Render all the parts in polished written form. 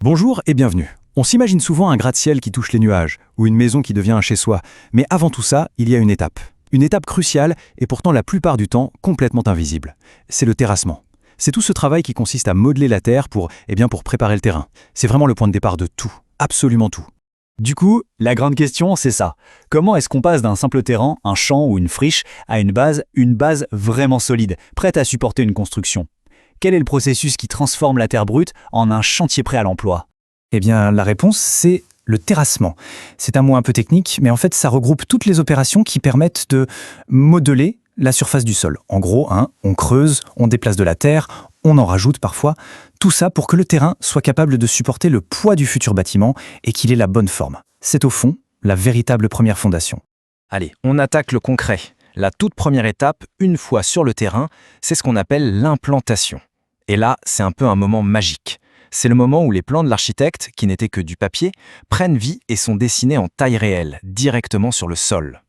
Bonjour et bienvenue. On s'imagine souvent un gratte-ciel qui touche les nuages, ou une maison qui devient un chez-soi. Mais avant tout ça, il y a une étape. Une étape cruciale et pourtant la plupart du temps complètement invisible. C'est le terrassement. C'est tout ce travail qui consiste à modeler la terre pour préparer le terrain. C'est vraiment le point de départ de tout, absolument tout. Du coup, la grande question, c'est ça. Comment est-ce qu'on passe d'un simple terrain, un champ ou une friche, à une base vraiment solide, prête à supporter une construction? Quel est le processus qui transforme la terre brute en un chantier prêt à l'emploi? Eh bien, la réponse, c'est le terrassement. C'est un mot un peu technique, mais en fait, ça regroupe toutes les opérations qui permettent de modeler la surface du sol. En gros, on creuse, on déplace de la terre, on en rajoute parfois. Tout ça pour que le terrain soit capable de supporter le poids du futur bâtiment et qu'il ait la bonne forme. C'est au fond la véritable première fondation. Allez, on attaque le concret. La toute première étape, une fois sur le terrain, c'est ce qu'on appelle l'implantation. Et là, c'est un peu un moment magique. C'est le moment où les plans de l'architecte, qui n'étaient que du papier, prennent vie et sont dessinés en taille réelle, directement sur le sol.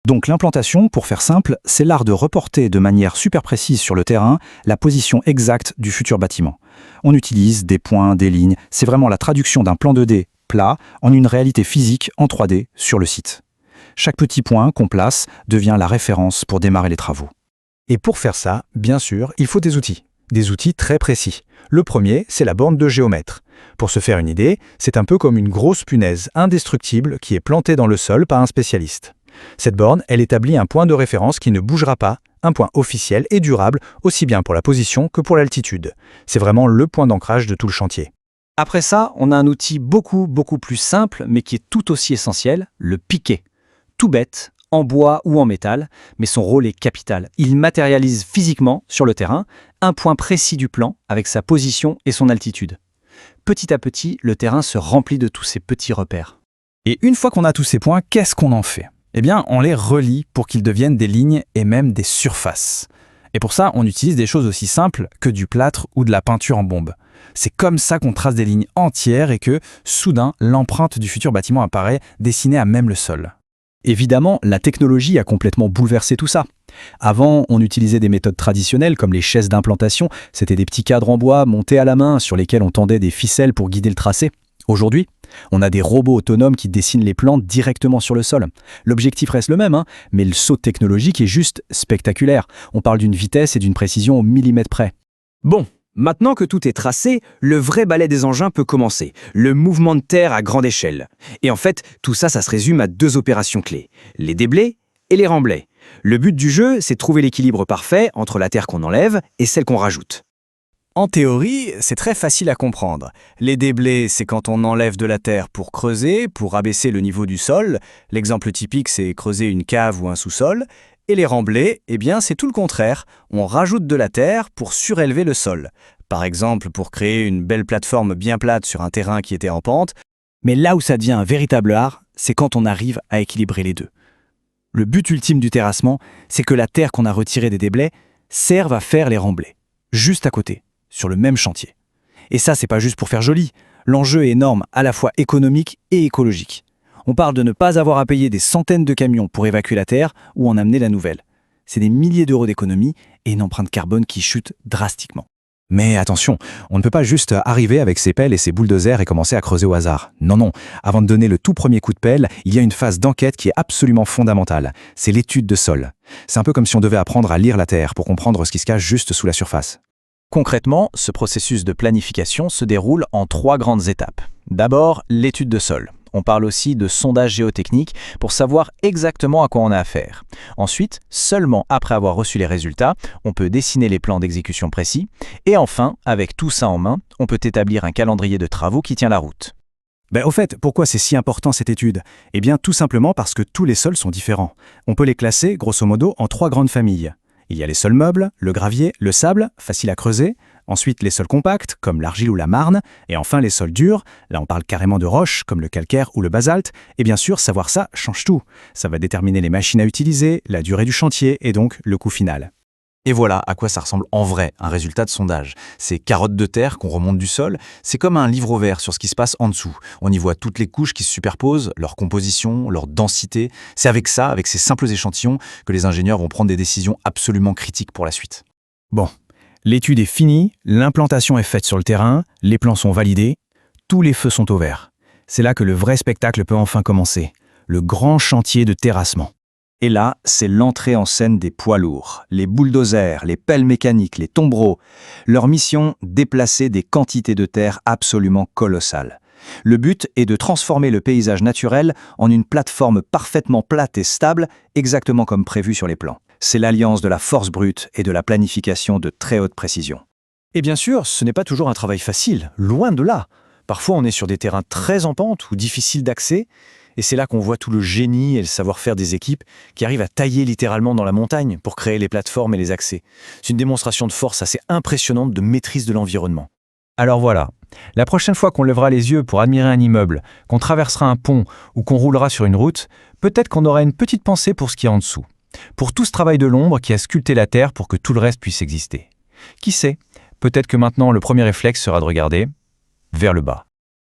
Donc l'implantation, pour faire simple, c'est l'art de reporter de manière super précise sur le terrain la position exacte du futur bâtiment. On utilise des points, des lignes, c'est vraiment la traduction d'un plan 2D plat en une réalité physique en 3D sur le site. Chaque petit point qu'on place devient la référence pour démarrer les travaux. Et pour faire ça, bien sûr, il faut des outils très précis. Le premier, c'est la borne de géomètre. Pour se faire une idée, c'est un peu comme une grosse punaise indestructible qui est plantée dans le sol par un spécialiste. Cette borne, elle établit un point de référence qui ne bougera pas, un point officiel et durable, aussi bien pour la position que pour l'altitude. C'est vraiment le point d'ancrage de tout le chantier. Après ça, on a un outil beaucoup plus simple, mais qui est tout aussi essentiel, le piquet. Tout bête, en bois ou en métal, mais son rôle est capital. Il matérialise physiquement, sur le terrain, un point précis du plan avec sa position et son altitude. Petit à petit, le terrain se remplit de tous ces petits repères. Et une fois qu'on a tous ces points, qu'est-ce qu'on en fait? Eh bien, on les relie pour qu'ils deviennent des lignes et même des surfaces. Et pour ça, on utilise des choses aussi simples que du plâtre ou de la peinture en bombe. C'est comme ça qu'on trace des lignes entières et que, soudain, l'empreinte du futur bâtiment apparaît dessinée à même le sol. Évidemment, la technologie a complètement bouleversé tout ça. Avant, on utilisait des méthodes traditionnelles comme les chaises d'implantation. C'était des petits cadres en bois montés à la main sur lesquels on tendait des ficelles pour guider le tracé. Aujourd'hui, on a des robots autonomes qui dessinent les plans directement sur le sol. L'objectif reste le même, mais le saut technologique est juste spectaculaire. On parle d'une vitesse et d'une précision au millimètre près. Bon, maintenant que tout est tracé, le vrai balai des engins peut commencer, le mouvement de terre à grande échelle. Et en fait, tout ça, ça se résume à deux opérations clés, les déblais et les remblais. Le but du jeu, c'est de trouver l'équilibre parfait entre la terre qu'on enlève et celle qu'on rajoute. En théorie, c'est très facile à comprendre. Les déblais, c'est quand on enlève de la terre pour creuser, pour abaisser le niveau du sol. L'exemple typique, c'est creuser une cave ou un sous-sol. Et les remblais, eh bien, c'est tout le contraire. On rajoute de la terre pour surélever le sol. Par exemple, pour créer une belle plateforme bien plate sur un terrain qui était en pente. Mais là où ça devient un véritable art, c'est quand on arrive à équilibrer les deux. Le but ultime du terrassement, c'est que la terre qu'on a retirée des déblais serve à faire les remblais, juste à côté, sur le même chantier. Et ça, c'est pas juste pour faire joli. L'enjeu est énorme, à la fois économique et écologique. On parle de ne pas avoir à payer des centaines de camions pour évacuer la terre ou en amener la nouvelle. C'est des milliers d'euros d'économie et une empreinte carbone qui chute drastiquement. Mais attention, on ne peut pas juste arriver avec ses pelles et ses bulldozers et commencer à creuser au hasard. Non. Avant de donner le tout premier coup de pelle, il y a une phase d'enquête qui est absolument fondamentale. C'est l'étude de sol. C'est un peu comme si on devait apprendre à lire la terre pour comprendre ce qui se cache juste sous la surface. Concrètement, ce processus de planification se déroule en 3 grandes étapes. D'abord, l'étude de sol. On parle aussi de sondage géotechnique pour savoir exactement à quoi on a affaire. Ensuite, seulement après avoir reçu les résultats, on peut dessiner les plans d'exécution précis. Et enfin, avec tout ça en main, on peut établir un calendrier de travaux qui tient la route. Au fait, pourquoi c'est si important cette étude? Eh bien, tout simplement parce que tous les sols sont différents. On peut les classer, grosso modo, en 3 grandes familles. Il y a les sols meubles, le gravier, le sable, facile à creuser. Ensuite, les sols compacts, comme l'argile ou la marne. Et enfin, les sols durs. Là, on parle carrément de roches, comme le calcaire ou le basalte. Et bien sûr, savoir ça change tout. Ça va déterminer les machines à utiliser, la durée du chantier et donc le coût final. Et voilà à quoi ça ressemble en vrai, un résultat de sondage. Ces carottes de terre qu'on remonte du sol, c'est comme un livre ouvert sur ce qui se passe en dessous. On y voit toutes les couches qui se superposent, leur composition, leur densité. C'est avec ça, avec ces simples échantillons, que les ingénieurs vont prendre des décisions absolument critiques pour la suite. Bon, l'étude est finie, l'implantation est faite sur le terrain, les plans sont validés. tous les feux sont au vert. C'est là que le vrai spectacle peut enfin commencer. Le grand chantier de terrassement. Et là, c'est l'entrée en scène des poids lourds, les bulldozers, les pelles mécaniques, les tombereaux. Leur mission, déplacer des quantités de terre absolument colossales. Le but est de transformer le paysage naturel en une plateforme parfaitement plate et stable, exactement comme prévu sur les plans. C'est l'alliance de la force brute et de la planification de très haute précision. Et bien sûr, ce n'est pas toujours un travail facile, loin de là. Parfois, on est sur des terrains très en pente ou difficiles d'accès, et c'est là qu'on voit tout le génie et le savoir-faire des équipes qui arrivent à tailler littéralement dans la montagne pour créer les plateformes et les accès. C'est une démonstration de force assez impressionnante de maîtrise de l'environnement. Alors voilà, la prochaine fois qu'on lèvera les yeux pour admirer un immeuble, qu'on traversera un pont ou qu'on roulera sur une route, peut-être qu'on aura une petite pensée pour ce qu'il y a en dessous. Pour tout ce travail de l'ombre qui a sculpté la terre pour que tout le reste puisse exister. Qui sait, peut-être que maintenant le premier réflexe sera de regarder vers le bas.